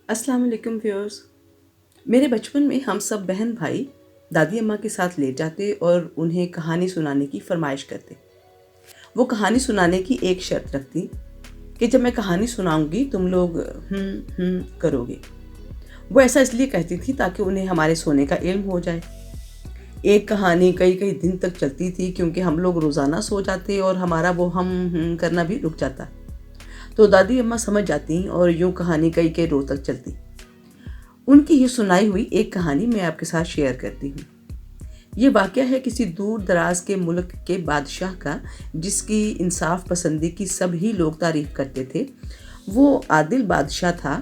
السلام علیکم ویورز۔ میرے بچپن میں ہم سب بہن بھائی دادی اماں کے ساتھ لیٹ جاتے اور انہیں کہانی سنانے کی فرمائش کرتے۔ وہ کہانی سنانے کی ایک شرط رکھتی کہ جب میں کہانی سناؤں گی تم لوگ کرو گے۔ وہ ایسا اس لیے کہتی تھی تاکہ انہیں ہمارے سونے کا علم ہو جائے۔ ایک کہانی کئی کئی دن تک چلتی تھی کیونکہ ہم لوگ روزانہ سو جاتے اور ہمارا وہ کرنا بھی رک جاتا، تو دادی اماں سمجھ جاتی اور یوں کہانی کئی کئی روز تک چلتی۔ ان کی یہ سنائی ہوئی ایک کہانی میں آپ کے ساتھ شیئر کرتی ہوں۔ یہ واقعہ ہے کسی دور دراز کے ملک کے بادشاہ کا، جس کی انصاف پسندی کی سب ہی لوگ تعریف کرتے تھے۔ وہ عادل بادشاہ تھا،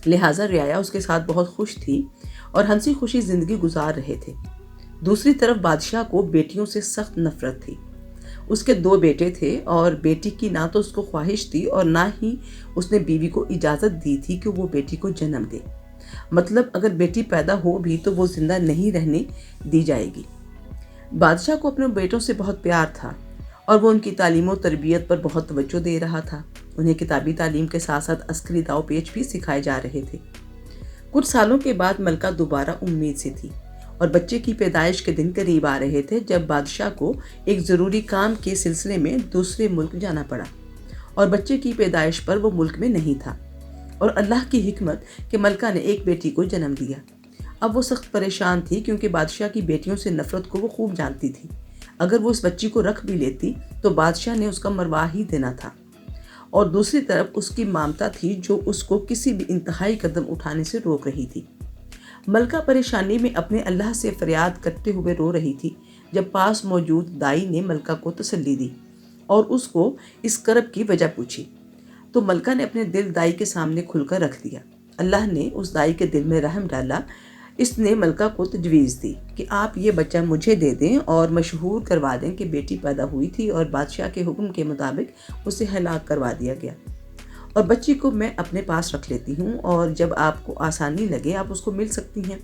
لہٰذا رعایا اس کے ساتھ بہت خوش تھی اور ہنسی خوشی زندگی گزار رہے تھے۔ دوسری طرف بادشاہ کو بیٹیوں سے سخت نفرت تھی۔ اس کے 2 بیٹے تھے اور بیٹی کی نہ تو اس کو خواہش تھی اور نہ ہی اس نے بیوی کو اجازت دی تھی کہ وہ بیٹی کو جنم دے۔ مطلب اگر بیٹی پیدا ہو بھی تو وہ زندہ نہیں رہنے دی جائے گی۔ بادشاہ کو اپنے بیٹوں سے بہت پیار تھا اور وہ ان کی تعلیم و تربیت پر بہت توجہ دے رہا تھا۔ انہیں کتابی تعلیم کے ساتھ ساتھ عسکری داؤ پیچ بھی سکھائے جا رہے تھے۔ کچھ سالوں کے بعد ملکہ دوبارہ امید سے تھی اور بچے کی پیدائش کے دن قریب آ رہے تھے جب بادشاہ کو ایک ضروری کام کے سلسلے میں دوسرے ملک جانا پڑا اور بچے کی پیدائش پر وہ ملک میں نہیں تھا، اور اللہ کی حکمت کہ ملکہ نے ایک بیٹی کو جنم دیا۔ اب وہ سخت پریشان تھی کیونکہ بادشاہ کی بیٹیوں سے نفرت کو وہ خوب جانتی تھی۔ اگر وہ اس بچی کو رکھ بھی لیتی تو بادشاہ نے اس کا مروا ہی دینا تھا، اور دوسری طرف اس کی مامتا تھی جو اس کو کسی بھی انتہائی قدم اٹھانے سے روک رہی تھی۔ ملکہ پریشانی میں اپنے اللہ سے فریاد کرتے ہوئے رو رہی تھی جب پاس موجود دائی نے ملکہ کو تسلی دی اور اس کو اس کرب کی وجہ پوچھی، تو ملکہ نے اپنے دل دائی کے سامنے کھل کر رکھ دیا۔ اللہ نے اس دائی کے دل میں رحم ڈالا۔ اس نے ملکہ کو تجویز دی کہ آپ یہ بچہ مجھے دے دیں اور مشہور کروا دیں کہ بیٹی پیدا ہوئی تھی اور بادشاہ کے حکم کے مطابق اسے ہلاک کروا دیا گیا، اور بچی کو میں اپنے پاس رکھ لیتی ہوں اور جب آپ کو آسانی لگے آپ اس کو مل سکتی ہیں،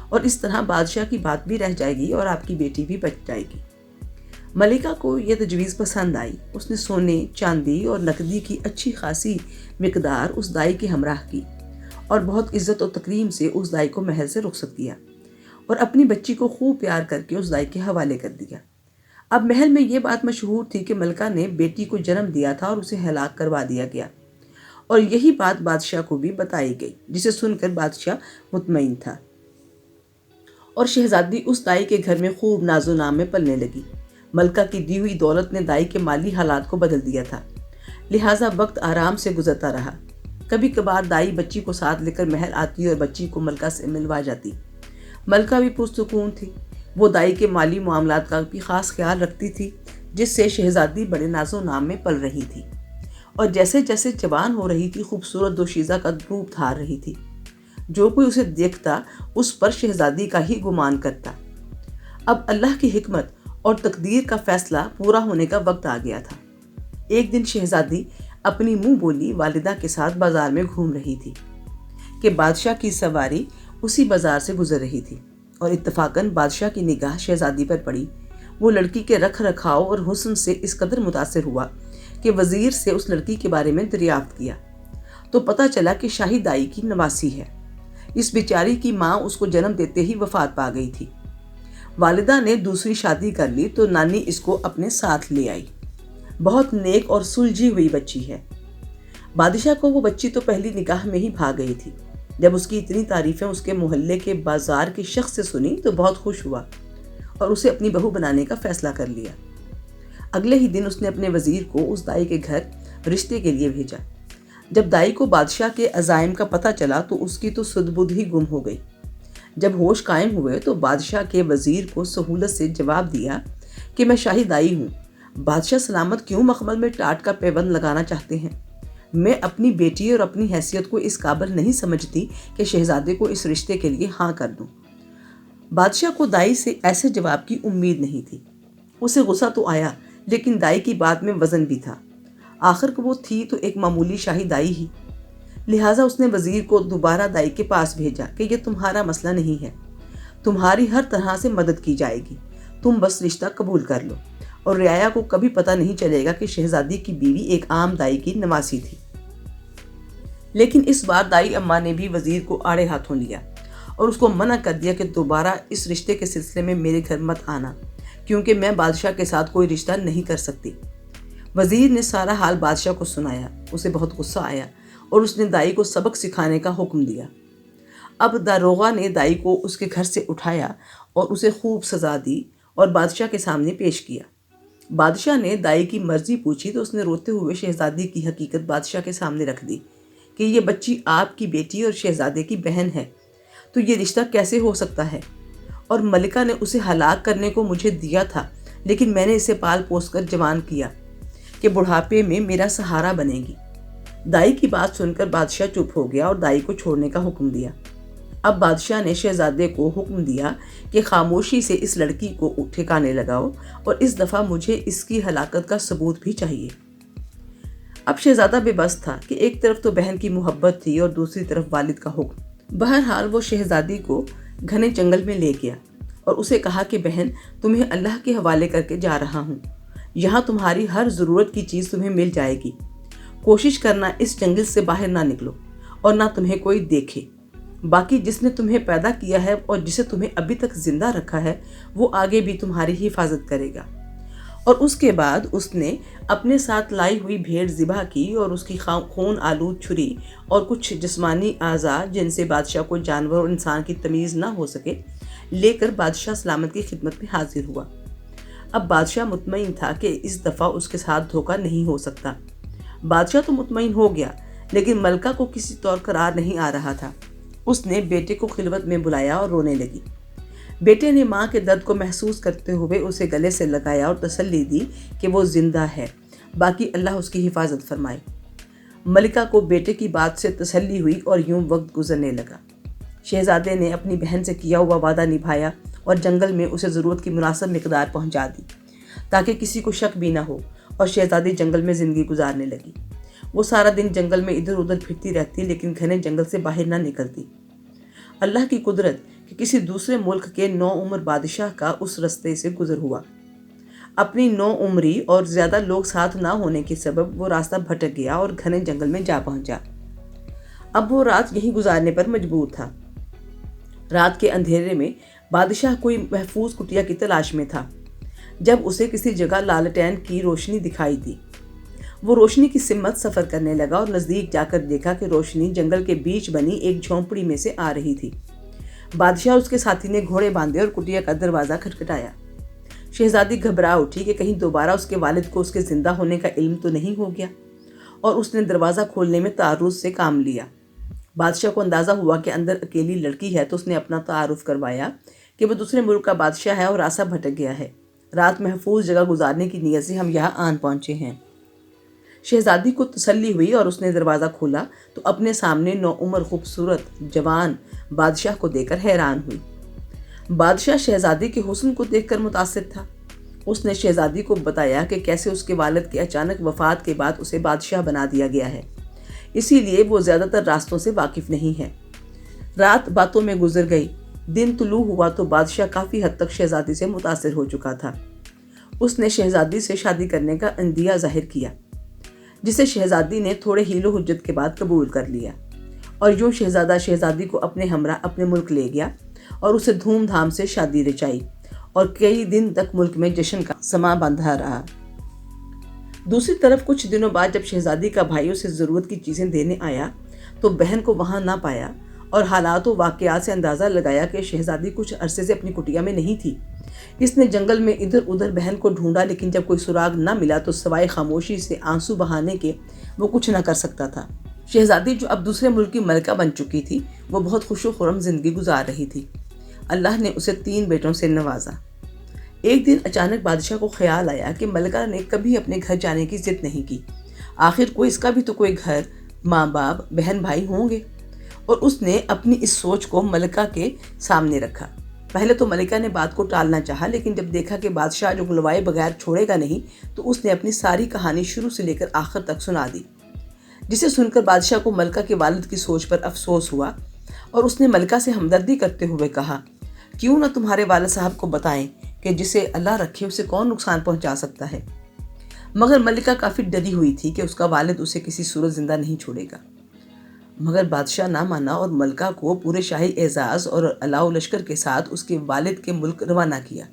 اور اس طرح بادشاہ کی بات بھی رہ جائے گی اور آپ کی بیٹی بھی بچ جائے گی۔ ملکہ کو یہ تجویز پسند آئی۔ اس نے سونے، چاندی اور نقدی کی اچھی خاصی مقدار اس دائی کے ہمراہ کی اور بہت عزت و تکریم سے اس دائی کو محل سے رخصت کیا اور اپنی بچی کو خوب پیار کر کے اس دائی کے حوالے کر دیا۔ اب محل میں یہ بات مشہور تھی کہ ملکہ نے بیٹی کو جنم دیا تھا اور اسے ہلاک کروا دیا گیا، اور یہی بات بادشاہ کو بھی بتائی گئی، جسے سن کر بادشاہ مطمئن تھا، اور شہزادی اس دائی کے گھر میں خوب ناز و نام میں پلنے لگی۔ ملکہ کی دی ہوئی دولت نے دائی کے مالی حالات کو بدل دیا تھا، لہٰذا وقت آرام سے گزرتا رہا۔ کبھی کبھار دائی بچی کو ساتھ لے کر محل آتی اور بچی کو ملکہ سے ملوا جاتی۔ ملکہ بھی پرسکون تھی۔ وہ دائی کے مالی معاملات کا بھی خاص خیال رکھتی تھی، جس سے شہزادی بڑے ناز و نام میں پل رہی تھی اور جیسے جیسے جوان ہو رہی تھی خوبصورت دوشیزہ کا روپ دھار رہی تھی۔ جو کوئی اسے دیکھتا اس پر شہزادی کا ہی گمان کرتا۔ اب اللہ کی حکمت اور تقدیر کا فیصلہ پورا ہونے کا وقت آ گیا تھا۔ ایک دن شہزادی اپنی منہ بولی والدہ کے ساتھ بازار میں گھوم رہی تھی کہ بادشاہ کی سواری اسی بازار سے گزر رہی تھی، اور اتفاقاً بادشاہ کی نگاہ شہزادی پر پڑی۔ وہ لڑکی کے رکھ رکھاؤ اور حسن سے اس قدر متاثر ہوا کہ وزیر سے اس لڑکی کے بارے میں دریافت کیا تو پتہ چلا کہ شاہی دائی کی نواسی ہے۔ اس بیچاری کی ماں اس کو جنم دیتے ہی وفات پا گئی تھی۔ والدہ نے دوسری شادی کر لی تو نانی اس کو اپنے ساتھ لے آئی۔ بہت نیک اور سلجھی ہوئی بچی ہے۔ بادشاہ کو وہ بچی تو پہلی نگاہ میں ہی بھا گئی تھی۔ جب اس کی اتنی تعریفیں اس کے محلے کے بازار کے شخص سے سنی تو بہت خوش ہوا اور اسے اپنی بہو بنانے کا فیصلہ کر لیا۔ اگلے ہی دن اس نے اپنے وزیر کو اس دائی کے گھر رشتے کے لیے بھیجا۔ جب دائی کو بادشاہ کے عزائم کا پتہ چلا تو اس کی تو سدھ بدھ ہی گم ہو گئی۔ جب ہوش قائم ہوئے تو بادشاہ کے وزیر کو سہولت سے جواب دیا کہ میں شاہی دائی ہوں۔ بادشاہ سلامت کیوں مخمل میں ٹاٹ کا پیوند لگانا چاہتے ہیں؟ میں اپنی بیٹی اور اپنی حیثیت کو اس قابل نہیں سمجھتی کہ شہزادے کو اس رشتے کے لیے ہاں کر دوں۔ بادشاہ کو دائی سے ایسے جواب کی امید نہیں تھی۔ اسے غصہ تو آیا، لیکن دائی کی بات میں وزن بھی تھا۔ آخر وہ تھی تو ایک معمولی شاہی دائی ہی۔ لہٰذا اس نے وزیر کو دوبارہ دائی کے پاس بھیجا کہ یہ تمہارا مسئلہ نہیں ہے، تمہاری ہر طرح سے مدد کی جائے گی، تم بس رشتہ قبول کر لو، اور رعایا کو کبھی پتہ نہیں چلے گا کہ شہزادی کی بیوی ایک عام دائی کی نواسی تھی۔ لیکن اس بار دائی اماں نے بھی وزیر کو آڑے ہاتھوں لیا اور اس کو منع کر دیا کہ دوبارہ اس رشتے کے سلسلے میں میرے گھر مت آنا، کیونکہ میں بادشاہ کے ساتھ کوئی رشتہ نہیں کر سکتی۔ وزیر نے سارا حال بادشاہ کو سنایا، اسے بہت غصہ آیا اور اس نے دائی کو سبق سکھانے کا حکم دیا۔ اب داروغہ نے دائی کو اس کے گھر سے اٹھایا اور اسے خوب سزا دی اور بادشاہ کے سامنے پیش کیا۔ بادشاہ نے دائی کی مرضی پوچھی تو اس نے روتے ہوئے شہزادی کی حقیقت بادشاہ کے سامنے رکھ دی کہ یہ بچی آپ کی بیٹی اور شہزادے کی بہن ہے، تو یہ رشتہ کیسے ہو سکتا ہے؟ اور ملکہ نے اسے ہلاک کرنے کو مجھے دیا تھا، لیکن میں نے اسے پال پوس کر جوان کیا کہ بڑھاپے میں میرا سہارا بنے گی۔ دائی کی بات سن کر بادشاہ چپ ہو گیا اور دائی کو چھوڑنے کا حکم دیا۔ اب بادشاہ نے شہزادے کو حکم دیا کہ خاموشی سے اس لڑکی کو ٹھکانے لگاؤ اور اس دفعہ مجھے اس کی ہلاکت کا ثبوت بھی چاہیے۔ اب شہزادہ بے بس تھا کہ ایک طرف تو بہن کی محبت تھی اور دوسری طرف والد کا حکم۔ بہرحال وہ شہزادی کو گھنے جنگل میں لے گیا اور اسے کہا کہ بہن، تمہیں اللہ کے حوالے کر کے جا رہا ہوں، یہاں تمہاری ہر ضرورت کی چیز تمہیں مل جائے گی۔ کوشش کرنا اس جنگل سے باہر نہ نکلو اور نہ تمہیں کوئی دیکھے۔ باقی جس نے تمہیں پیدا کیا ہے اور جسے تمہیں ابھی تک زندہ رکھا ہے، وہ آگے بھی تمہاری حفاظت کرے گا۔ اور اس کے بعد اس نے اپنے ساتھ لائی ہوئی بھیڑ ذبح کی اور اس کی خون آلود چھری اور کچھ جسمانی اعضاء جن سے بادشاہ کو جانور اور انسان کی تمیز نہ ہو سکے لے کر بادشاہ سلامت کی خدمت میں حاضر ہوا۔ اب بادشاہ مطمئن تھا کہ اس دفعہ اس کے ساتھ دھوکہ نہیں ہو سکتا۔ بادشاہ تو مطمئن ہو گیا، لیکن ملکہ کو کسی طور قرار نہیں آ رہا تھا۔ اس نے بیٹے کو خلوت میں بلایا اور رونے لگی۔ بیٹے نے ماں کے درد کو محسوس کرتے ہوئے اسے گلے سے لگایا اور تسلی دی کہ وہ زندہ ہے، باقی اللہ اس کی حفاظت فرمائے۔ ملکہ کو بیٹے کی بات سے تسلی ہوئی اور یوں وقت گزرنے لگا۔ شہزادے نے اپنی بہن سے کیا ہوا وعدہ نبھایا اور جنگل میں اسے ضرورت کی مناسب مقدار پہنچا دی تاکہ کسی کو شک بھی نہ ہو، اور شہزادی جنگل میں زندگی گزارنے لگی۔ وہ سارا دن جنگل میں ادھر ادھر پھرتی رہتی، لیکن گھنے جنگل سے باہر نہ نکلتی۔ اللہ کی قدرت کہ کسی دوسرے ملک کے 9 عمر بادشاہ کا اس رستے سے گزر ہوا۔ اپنی 9 عمری اور زیادہ لوگ ساتھ نہ ہونے کے سبب وہ راستہ بھٹک گیا اور گھنے جنگل میں جا پہنچا۔ اب وہ رات یہیں گزارنے پر مجبور تھا۔ رات کے اندھیرے میں بادشاہ کوئی محفوظ کٹیا کی تلاش میں تھا جب اسے کسی جگہ لالٹین کی روشنی دکھائی دی۔ وہ روشنی کی سمت سفر کرنے لگا اور نزدیک جا کر دیکھا کہ روشنی جنگل کے بیچ بنی ایک جھونپڑی میں سے آ رہی تھی۔ بادشاہ اس کے ساتھی نے گھوڑے باندھے اور کٹیا کا دروازہ کھٹکھٹایا۔ شہزادی گھبرا اٹھی کہ کہیں دوبارہ اس کے والد کو اس کے زندہ ہونے کا علم تو نہیں ہو گیا، اور اس نے دروازہ کھولنے میں تعارض سے کام لیا۔ بادشاہ کو اندازہ ہوا کہ اندر اکیلی لڑکی ہے، تو اس نے اپنا تعارف کروایا کہ وہ دوسرے ملک کا بادشاہ ہے اور راستہ بھٹک گیا ہے۔ رات محفوظ جگہ گزارنے کی نیت سے ہم یہاں آن پہنچے ہیں۔ شہزادی کو تسلی ہوئی اور اس نے دروازہ کھولا تو اپنے سامنے 9 عمر خوبصورت جوان بادشاہ کو دیکھ کر حیران ہوئی۔ بادشاہ شہزادی کے حسن کو دیکھ کر متاثر تھا۔ اس نے شہزادی کو بتایا کہ کیسے اس کے والد کے اچانک وفات کے بعد اسے بادشاہ بنا دیا گیا ہے، اسی لیے وہ زیادہ تر راستوں سے واقف نہیں ہے۔ رات باتوں میں گزر گئی۔ دن طلوع ہوا تو بادشاہ کافی حد تک شہزادی سے متاثر ہو چکا تھا۔ اس نے شہزادی سے شادی کرنے کا عندیہ ظاہر کیا، جسے شہزادی نے تھوڑے حیل و حجت کے بعد قبول کر لیا، اور یوں شہزادہ شہزادی کو اپنے ہمراہ اپنے ملک لے گیا اور اسے دھوم دھام سے شادی رچائی، اور کئی دن تک ملک میں جشن کا سماں باندھا رہا۔ دوسری طرف کچھ دنوں بعد جب شہزادی کا بھائی اسے ضرورت کی چیزیں دینے آیا تو بہن کو وہاں نہ پایا، اور حالات و واقعات سے اندازہ لگایا کہ شہزادی کچھ عرصے سے اپنی کٹیا میں نہیں تھی۔ اس نے جنگل میں ادھر ادھر بہن کو ڈھونڈا، لیکن جب کوئی سراغ نہ ملا تو سوائے خاموشی سے آنسو بہانے کے وہ کچھ نہ کر سکتا تھا۔ شہزادی جو اب دوسرے ملک کی ملکہ بن چکی تھی، وہ بہت خوش و خرم زندگی گزار رہی تھی۔ اللہ نے اسے 3 بیٹوں سے نوازا۔ ایک دن اچانک بادشاہ کو خیال آیا کہ ملکہ نے کبھی اپنے گھر جانے کی ضد نہیں کی، آخر کوئی اس کا بھی تو کوئی گھر، ماں باپ، بہن بھائی ہوں گے، اور اس نے اپنی اس سوچ کو ملکہ کے سامنے رکھا۔ پہلے تو ملکہ نے بات کو ٹالنا چاہا، لیکن جب دیکھا کہ بادشاہ جو گلوائے بغیر چھوڑے گا نہیں، تو اس نے اپنی ساری کہانی شروع سے لے کر آخر تک سنا دی، جسے سن کر بادشاہ کو ملکہ کے والد کی سوچ پر افسوس ہوا، اور اس نے ملکہ سے ہمدردی کرتے ہوئے کہا، کیوں نہ تمہارے والد صاحب کو بتائیں کہ جسے اللہ رکھے اسے کون نقصان پہنچا سکتا ہے۔ مگر ملکہ کافی ڈری ہوئی تھی کہ اس کا والد اسے کسی صورت زندہ نہیں چھوڑے گا۔ مگر بادشاہ نہ مانا اور ملکہ کو پورے شاہی اعزاز اور الاؤ لشکر کے ساتھ اس کے والد کے ملک روانہ کیا،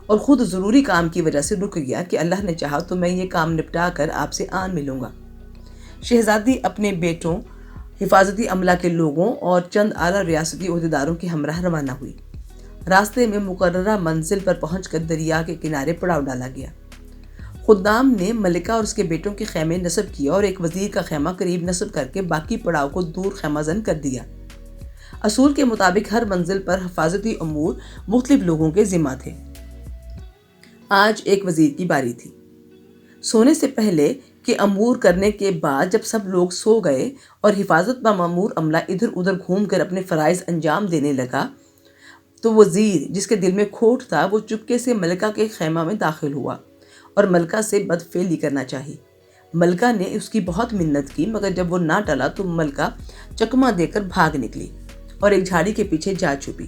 اور خود ضروری کام کی وجہ سے رک گیا کہ اللہ نے چاہا تو میں یہ کام نپٹا کر آپ سے آن ملوں گا۔ شہزادی اپنے بیٹوں، حفاظتی عملہ کے لوگوں اور چند اعلیٰ ریاستی عہدیداروں کے ہمراہ روانہ ہوئی۔ راستے میں مقررہ منزل پر پہنچ کر دریا کے کنارے پڑاؤ ڈالا گیا۔ خدام نے ملکہ اور اس کے بیٹوں کے خیمے نصب کیا اور ایک وزیر کا خیمہ قریب نصب کر کے باقی پڑاؤ کو دور خیمہ زن کر دیا۔ اصول کے مطابق ہر منزل پر حفاظتی امور مختلف لوگوں کے ذمہ تھے۔ آج ایک وزیر کی باری تھی۔ سونے سے پہلے کہ امور کرنے کے بعد جب سب لوگ سو گئے اور حفاظت پر مامور عملہ ادھر ادھر گھوم کر اپنے فرائض انجام دینے لگا، تو وزیر جس کے دل میں کھوٹ تھا وہ چپکے سے ملکہ کے خیمہ میں داخل ہوا اور ملکہ سے بدفعلی کرنا چاہی۔ ملکہ نے اس کی بہت منت کی، مگر جب وہ نہ ٹلا تو ملکہ چکمہ دے کر بھاگ نکلی اور ایک جھاڑی کے پیچھے جا چھپی۔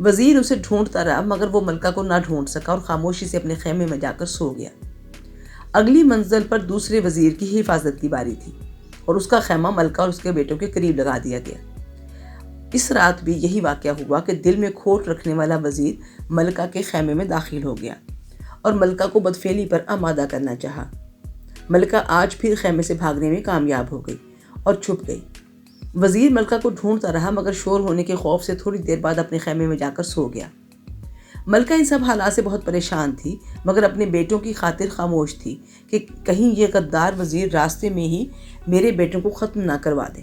وزیر اسے ڈھونڈتا رہا مگر وہ ملکہ کو نہ ڈھونڈ سکا اور خاموشی سے اپنے خیمے میں جا کر سو گیا۔ اگلی منزل پر دوسرے وزیر کی حفاظت کی باری تھی اور اس کا خیمہ ملکہ اور اس کے بیٹوں کے قریب لگا دیا گیا۔ اس رات بھی یہی واقعہ ہوا کہ دل میں کھوٹ رکھنے والا وزیر ملکہ کے خیمے میں داخل ہو گیا اور ملکہ کو بدفعلی پر آمادہ کرنا چاہا۔ ملکہ آج پھر خیمے سے بھاگنے میں کامیاب ہو گئی اور چھپ گئی۔ وزیر ملکہ کو ڈھونڈتا رہا مگر شور ہونے کے خوف سے تھوڑی دیر بعد اپنے خیمے میں جا کر سو گیا۔ ملکہ ان سب حالات سے بہت پریشان تھی مگر اپنے بیٹوں کی خاطر خاموش تھی کہ کہیں یہ غدار وزیر راستے میں ہی میرے بیٹوں کو ختم نہ کروا دے۔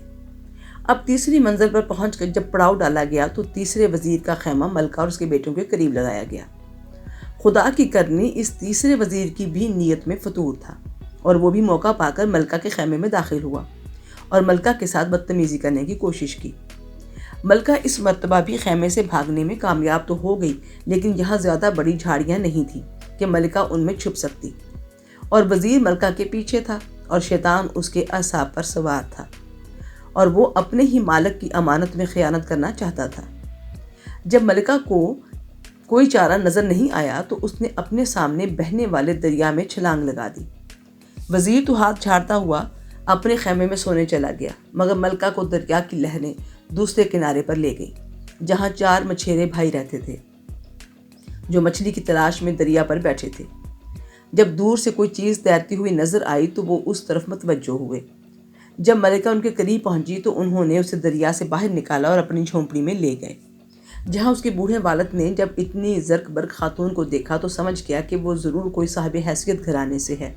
اب تیسری منزل پر پہنچ کر جب پڑاؤ ڈالا گیا تو تیسرے وزیر کا خیمہ ملکہ اور اس کے بیٹوں کے قریب لگایا گیا۔ خدا کی کرنی اس تیسرے وزیر کی بھی نیت میں فطور تھا اور وہ بھی موقع پا کر ملکہ کے خیمے میں داخل ہوا اور ملکہ کے ساتھ بدتمیزی کرنے کی کوشش کی۔ ملکہ اس مرتبہ بھی خیمے سے بھاگنے میں کامیاب تو ہو گئی لیکن یہاں زیادہ بڑی جھاڑیاں نہیں تھیں کہ ملکہ ان میں چھپ سکتی، اور وزیر ملکہ کے پیچھے تھا اور شیطان اس کے اعصاب پر سوار تھا اور وہ اپنے ہی مالک کی امانت میں خیانت کرنا چاہتا تھا۔ جب ملکہ کو کوئی چارہ نظر نہیں آیا تو اس نے اپنے سامنے بہنے والے دریا میں چھلانگ لگا دی۔ وزیر تو ہاتھ جھاڑتا ہوا اپنے خیمے میں سونے چلا گیا مگر ملکہ کو دریا کی لہریں دوسرے کنارے پر لے گئی جہاں 4 مچھیرے بھائی رہتے تھے جو مچھلی کی تلاش میں دریا پر بیٹھے تھے۔ جب دور سے کوئی چیز تیرتی ہوئی نظر آئی تو وہ اس طرف متوجہ ہوئے۔ جب ملکہ ان کے قریب پہنچی تو انہوں نے اسے دریا سے باہر نکالا اور اپنی جھونپڑی میں لے گئے، جہاں اس کے بوڑھے والد نے جب اتنی زرق برق خاتون کو دیکھا تو سمجھ گیا کہ وہ ضرور کوئی صاحب حیثیت گھرانے سے ہے۔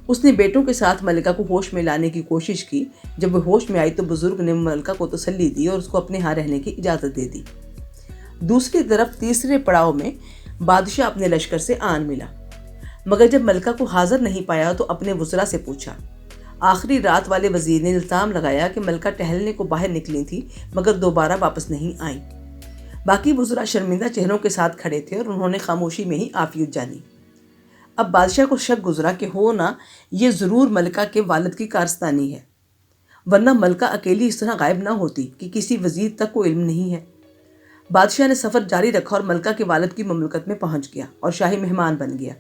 اس نے بیٹوں کے ساتھ ملکہ کو ہوش میں لانے کی کوشش کی۔ جب وہ ہوش میں آئی تو بزرگ نے ملکہ کو تسلی دی اور اس کو اپنے ہاں رہنے کی اجازت دے دی۔ دوسری طرف تیسرے پڑاؤ میں بادشاہ اپنے لشکر سے آن ملا مگر جب ملکہ کو حاضر نہیں پایا تو اپنے وزراء سے پوچھا۔ آخری رات والے وزیر نے الزام لگایا کہ ملکہ ٹہلنے کو باہر نکلی تھی مگر دوبارہ واپس نہیں آئیں۔ باقی وزراء شرمندہ چہروں کے ساتھ کھڑے تھے اور انہوں نے خاموشی میں ہی عافیت جانی۔ اب بادشاہ کو شک گزرا کہ ہونا یہ ضرور ملکہ کے والد کی کارستانی ہے، ورنہ ملکہ اکیلی اس طرح غائب نہ ہوتی کہ کسی وزیر تک کو علم نہیں ہے۔ بادشاہ نے سفر جاری رکھا اور ملکہ کے والد کی مملکت میں پہنچ گیا اور شاہی مہمان بن گیا۔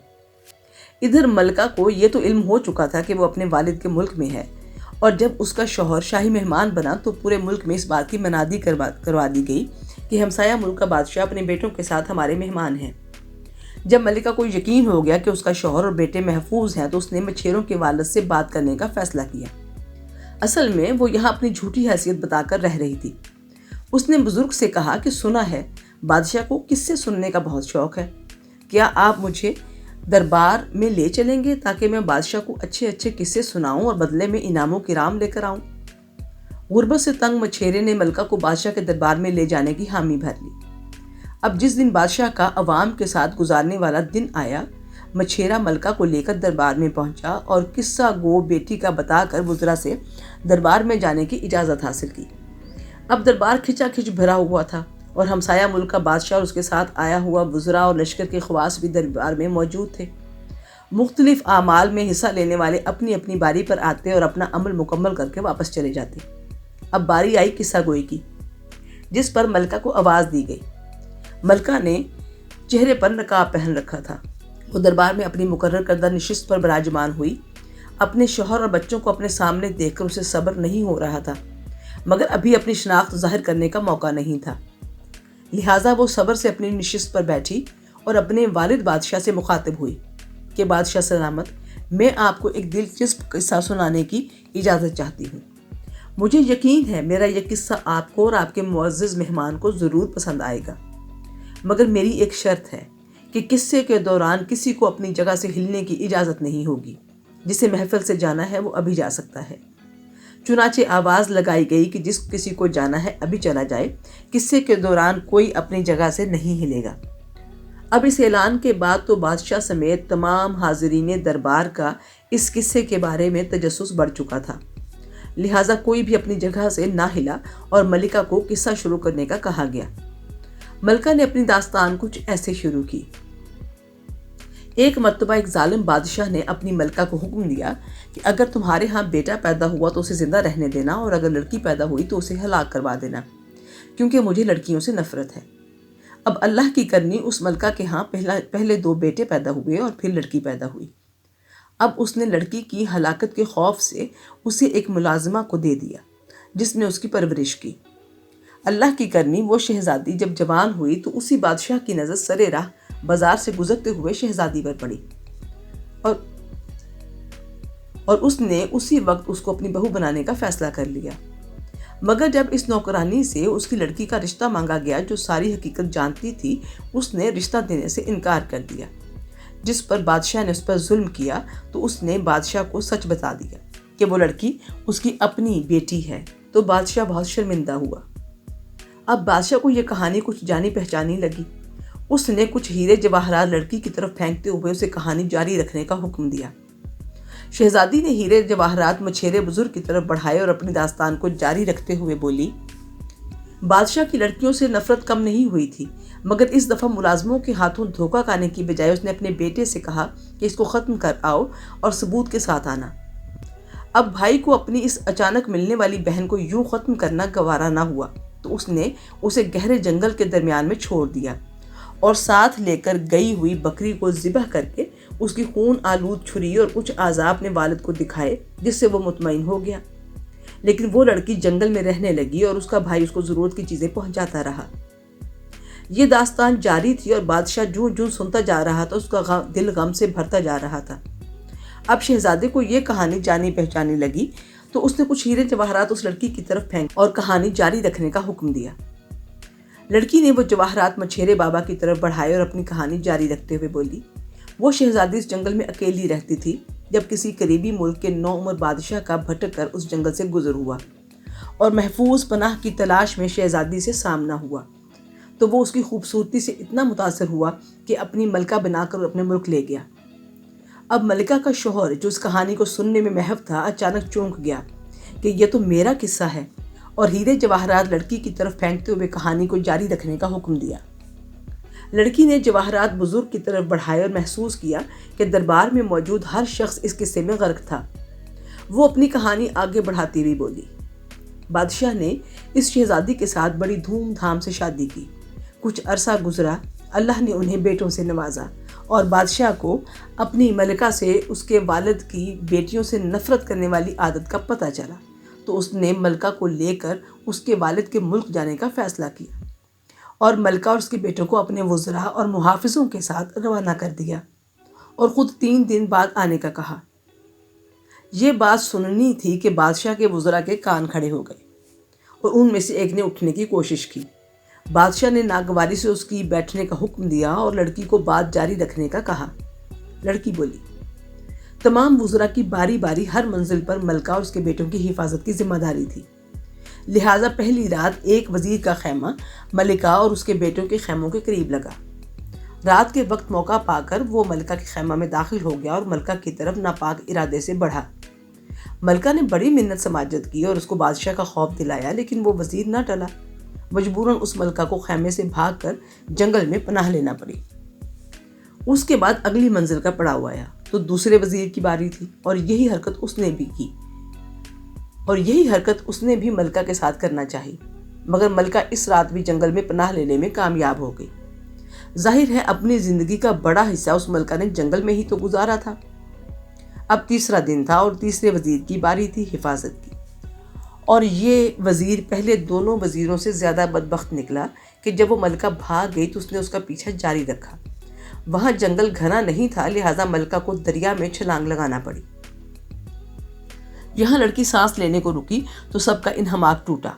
ادھر ملکہ کو یہ تو علم ہو چکا تھا کہ وہ اپنے والد کے ملک میں ہے، اور جب اس کا شوہر شاہی مہمان بنا تو پورے ملک میں اس بات کی منادی کروا دی گئی کہ ہمسایہ ملک کا بادشاہ اپنے بیٹوں کے ساتھ ہمارے مہمان ہیں۔ جب ملکہ کو یقین ہو گیا کہ اس کا شوہر اور بیٹے محفوظ ہیں تو اس نے مچھیروں کے والد سے بات کرنے کا فیصلہ کیا۔ اصل میں وہ یہاں اپنی جھوٹی حیثیت بتا کر رہ رہی تھی۔ اس نے بزرگ سے کہا کہ سنا ہے بادشاہ کو قصے سننے کا بہت شوق ہے، کیا آپ مجھے دربار میں لے چلیں گے تاکہ میں بادشاہ کو اچھے اچھے قصے سناؤں اور بدلے میں انعام و کرام لے کر آؤں؟ غربت سے تنگ مچھیرے نے ملکہ کو بادشاہ کے دربار میں لے جانے کی حامی بھر لی۔ اب جس دن بادشاہ کا عوام کے ساتھ گزارنے والا دن آیا، مچھیرا ملکہ کو لے کر دربار میں پہنچا اور قصہ گو بیٹی کا بتا کر وزراء سے دربار میں جانے کی اجازت حاصل کی۔ اب دربار کھچا کھچ بھرا ہوا تھا اور ہمسایہ ملک کا بادشاہ اور اس کے ساتھ آیا ہوا وزراء اور لشکر کے خواص بھی دربار میں موجود تھے۔ مختلف اعمال میں حصہ لینے والے اپنی اپنی باری پر آتے اور اپنا عمل مکمل کر کے واپس چلے جاتے۔ اب باری آئی قصہ گوئی کی، جس پر ملکہ کو آواز دی گئی۔ ملکہ نے چہرے پر نقاب پہن رکھا تھا۔ وہ دربار میں اپنی مقرر کردہ نشست پر براجمان ہوئی۔ اپنے شوہر اور بچوں کو اپنے سامنے دیکھ کر اسے صبر نہیں ہو رہا تھا۔ مگر ابھی اپنی شناخت ظاہر کرنے کا موقع نہیں تھا، لہٰذا وہ صبر سے اپنی نشست پر بیٹھی اور اپنے والد بادشاہ سے مخاطب ہوئی کہ بادشاہ سلامت، میں آپ کو ایک دلچسپ قصہ سنانے کی اجازت چاہتی ہوں۔ مجھے یقین ہے میرا یہ قصہ آپ کو اور آپ کے معزز مہمان کو ضرور پسند آئے گا، مگر میری ایک شرط ہے کہ قصے کے دوران کسی کو اپنی جگہ سے ہلنے کی اجازت نہیں ہوگی۔ جسے محفل سے جانا ہے وہ ابھی جا سکتا ہے۔ چنانچہ آواز لگائی گئی کہ جس کسی کو جانا ہے ابھی چلا جائے، قصے کے دوران کوئی اپنی جگہ سے نہیں ہلے گا۔ اب اس اعلان کے بعد تو بادشاہ سمیت تمام حاضرین دربار کا اس قصے کے بارے میں تجسس بڑھ چکا تھا، لہٰذا کوئی بھی اپنی جگہ سے نہ ہلا اور ملکہ کو قصہ شروع کرنے کا کہا گیا۔ ملکہ نے اپنی داستان کچھ ایسے شروع کی۔ ایک مرتبہ ایک ظالم بادشاہ نے اپنی ملکہ کو حکم دیا کہ اگر تمہارے ہاں بیٹا پیدا ہوا تو اسے زندہ رہنے دینا، اور اگر لڑکی پیدا ہوئی تو اسے ہلاک کروا دینا، کیونکہ مجھے لڑکیوں سے نفرت ہے۔ اب اللہ کی کرنی اس ملکہ کے ہاں پہلے 2 بیٹے پیدا ہوئے اور پھر لڑکی پیدا ہوئی۔ اب اس نے لڑکی کی ہلاکت کے خوف سے اسے ایک ملازمہ کو دے دیا جس نے اس کی پرورش کی۔ اللہ کی کرنی وہ شہزادی جب جوان ہوئی تو اسی بادشاہ کی نظر سرے راہ بازار سے گزرتے ہوئے شہزادی پر پڑی اور اس نے اسی وقت اس کو اپنی بہو بنانے کا فیصلہ کر لیا۔ مگر جب اس نوکرانی سے اس کی لڑکی کا رشتہ مانگا گیا جو ساری حقیقت جانتی تھی، اس نے رشتہ دینے سے انکار کر دیا، جس پر بادشاہ نے اس پر ظلم کیا تو اس نے بادشاہ کو سچ بتا دیا کہ وہ لڑکی اس کی اپنی بیٹی ہے، تو بادشاہ بہت شرمندہ ہوا۔ اب بادشاہ کو یہ کہانی کچھ جانی پہچانی لگی۔ اس نے کچھ ہیرے جواہرات لڑکی کی طرف پھینکتے ہوئے اسے کہانی جاری رکھنے کا حکم دیا۔ شہزادی نے ہیرے جواہرات مچھیرے بزرگ کی طرف بڑھائے اور اپنی داستان کو جاری رکھتے ہوئے بولی، بادشاہ کی لڑکیوں سے نفرت کم نہیں ہوئی تھی، مگر اس دفعہ ملازموں کے ہاتھوں دھوکہ کھانے کی بجائے اس نے اپنے بیٹے سے کہا کہ اس کو ختم کر آؤ اور ثبوت کے ساتھ آنا۔ اب بھائی کو اپنی اس اچانک ملنے والی بہن کو یوں ختم کرنا گوارا نہ ہوا، تو اس نے اسے گہرے جنگل کے درمیان میں چھوڑ دیا اور ساتھ لے کر گئی ہوئی بکری کو ذبح کر کے اس کی خون آلود چھری اور کچھ اعضاء اپنے والد کو دکھائے، جس سے وہ مطمئن ہو گیا۔ لیکن وہ لڑکی جنگل میں رہنے لگی اور اس کا بھائی اس کو ضرورت کی چیزیں پہنچاتا رہا۔ یہ داستان جاری تھی اور بادشاہ جوں جوں سنتا جا رہا تھا اس کا دل غم سے بھرتا جا رہا تھا۔ اب شہزادے کو یہ کہانی جانی پہچانی لگی تو اس نے کچھ ہیرے جواہرات اس لڑکی کی طرف پھینک اور کہانی جاری رکھنے کا حکم دیا۔ لڑکی نے وہ جواہرات مچھیرے بابا کی طرف بڑھائے اور اپنی کہانی جاری رکھتے ہوئے بولی، وہ شہزادی اس جنگل میں اکیلی رہتی تھی جب کسی قریبی ملک کے نوعمر بادشاہ کا بھٹک کر اس جنگل سے گزر ہوا اور محفوظ پناہ کی تلاش میں شہزادی سے سامنا ہوا، تو وہ اس کی خوبصورتی سے اتنا متاثر ہوا کہ اپنی ملکہ بنا کر اپنے ملک لے گیا۔ اب ملکہ کا شوہر جو اس کہانی کو سننے میں محو تھا اچانک چونک گیا کہ یہ تو میرا قصہ ہے، اور ہیرے جواہرات لڑکی کی طرف پھینکتے ہوئے کہانی کو جاری رکھنے کا حکم دیا۔ لڑکی نے جواہرات بزرگ کی طرف بڑھائے اور محسوس کیا کہ دربار میں موجود ہر شخص اس قصے میں غرق تھا۔ وہ اپنی کہانی آگے بڑھاتی ہوئی بولی، بادشاہ نے اس شہزادی کے ساتھ بڑی دھوم دھام سے شادی کی۔ کچھ عرصہ گزرا، اللہ نے انہیں بیٹوں سے نوازا اور بادشاہ کو اپنی ملکہ سے اس کے والد کی بیٹیوں سے نفرت کرنے والی عادت کا پتہ چلا، تو اس نے ملکہ کو لے کر اس کے والد کے ملک جانے کا فیصلہ کیا اور ملکہ اور اس کے بیٹوں کو اپنے وزراء اور محافظوں کے ساتھ روانہ کر دیا اور خود 3 دن بعد آنے کا کہا۔ یہ بات سننی تھی کہ بادشاہ کے وزراء کے کان کھڑے ہو گئے اور ان میں سے ایک نے اٹھنے کی کوشش کی۔ بادشاہ نے ناگواری سے اس کی بیٹھنے کا حکم دیا اور لڑکی کو بات جاری رکھنے کا کہا۔ لڑکی بولی، تمام وزراء کی باری باری ہر منزل پر ملکہ اور اس کے بیٹوں کی حفاظت کی ذمہ داری تھی، لہٰذا پہلی رات ایک وزیر کا خیمہ ملکہ اور اس کے بیٹوں کے خیموں کے قریب لگا۔ رات کے وقت موقع پا کر وہ ملکہ کے خیمہ میں داخل ہو گیا اور ملکہ کی طرف ناپاک ارادے سے بڑھا۔ ملکہ نے بڑی منت سماجت کی اور اس کو بادشاہ کا خوف دلایا، لیکن وہ وزیر نہ ٹلا۔ مجبوراً اس ملکہ کو خیمے سے بھاگ کر جنگل میں پناہ لینا پڑی۔ اس کے بعد اگلی منزل کا پڑاؤ آیا تو دوسرے وزیر کی باری تھی اور یہی حرکت اس نے بھی ملکہ کے ساتھ کرنا چاہی، مگر ملکہ اس رات بھی جنگل میں پناہ لینے میں کامیاب ہو گئی۔ ظاہر ہے اپنی زندگی کا بڑا حصہ اس ملکہ نے جنگل میں ہی تو گزارا تھا۔ اب تیسرا دن تھا اور تیسرے وزیر کی باری تھی حفاظت کی، اور یہ وزیر پہلے دونوں وزیروں سے زیادہ بدبخت نکلا کہ جب وہ ملکہ بھاگ گئی تو اس نے اس کا پیچھا جاری رکھا۔ وہاں جنگل گھنا نہیں تھا، لہٰذا ملکہ کو دریا میں چھلانگ لگانا پڑی۔ یہاں لڑکی سانس لینے کو رکی تو سب کا انہماک ٹوٹا۔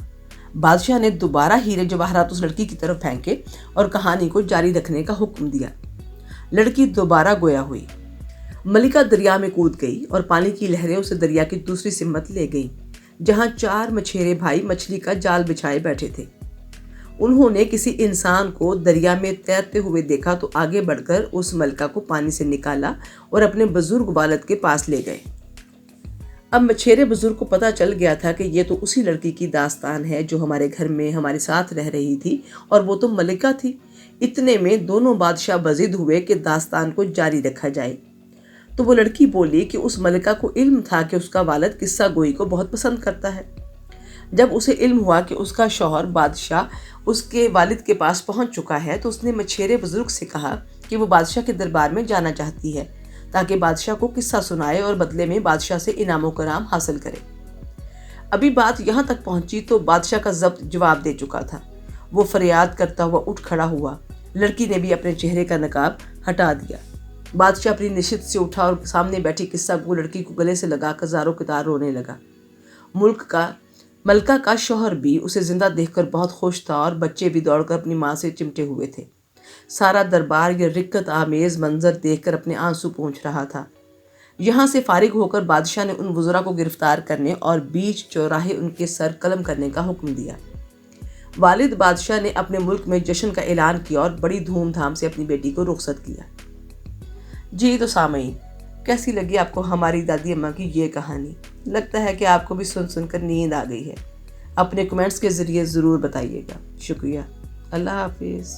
بادشاہ نے دوبارہ ہیرے جواہرات اس لڑکی کی طرف پھینکے اور کہانی کو جاری رکھنے کا حکم دیا۔ لڑکی دوبارہ گویا ہوئی۔ ملکہ دریا میں کود گئی اور پانی کی لہریں اسے دریا کی دوسری سمت لے گئیں، جہاں 4 مچھیرے بھائی مچھلی کا جال بچھائے بیٹھے تھے۔ انہوں نے کسی انسان کو دریا میں تیرتے ہوئے دیکھا تو آگے بڑھ کر اس ملکہ کو پانی سے نکالا اور اپنے بزرگ والد کے پاس لے گئے۔ اب مچھیرے بزرگ کو پتہ چل گیا تھا کہ یہ تو اسی لڑکی کی داستان ہے جو ہمارے گھر میں ہمارے ساتھ رہ رہی تھی، اور وہ تو ملکہ تھی۔ اتنے میں دونوں بادشاہ بضد ہوئے کہ داستان کو جاری رکھا جائے۔ تو وہ لڑکی بولی کہ اس ملکہ کو علم تھا کہ اس کا والد قصہ گوئی کو بہت پسند کرتا ہے۔ جب اسے علم ہوا کہ اس کا شوہر بادشاہ اس کے والد کے پاس پہنچ چکا ہے تو اس نے مچھیرے بزرگ سے کہا کہ وہ بادشاہ کے دربار میں جانا چاہتی ہے تاکہ بادشاہ کو قصہ سنائے اور بدلے میں بادشاہ سے انعام و کرام حاصل کرے۔ ابھی بات یہاں تک پہنچی تو بادشاہ کا ضبط جواب دے چکا تھا۔ وہ فریاد کرتا ہوا اٹھ کھڑا ہوا۔ لڑکی نے بھی اپنے چہرے کا نقاب ہٹا دیا۔ بادشاہ اپنی نشست سے اٹھا اور سامنے بیٹھی قصہ گو لڑکی کو گلے سے لگا کر زاروں کتار رونے لگا۔ ملکہ کا شوہر بھی اسے زندہ دیکھ کر بہت خوش تھا اور بچے بھی دوڑ کر اپنی ماں سے چمٹے ہوئے تھے۔ سارا دربار یہ رکت آمیز منظر دیکھ کر اپنے آنسو پونچھ رہا تھا۔ یہاں سے فارغ ہو کر بادشاہ نے ان وزراء کو گرفتار کرنے اور بیچ چوراہے ان کے سر قلم کرنے کا حکم دیا۔ والد بادشاہ نے اپنے ملک میں جشن کا اعلان کیا اور بڑی دھوم دھام سے اپنی بیٹی کو رخصت کیا۔ جی تو سامعین، کیسی لگی آپ کو ہماری دادی اماں کی یہ کہانی؟ لگتا ہے کہ آپ کو بھی سن کر نیند آ گئی ہے۔ اپنے کمنٹس کے ذریعے ضرور بتائیے گا۔ شکریہ۔ اللہ حافظ۔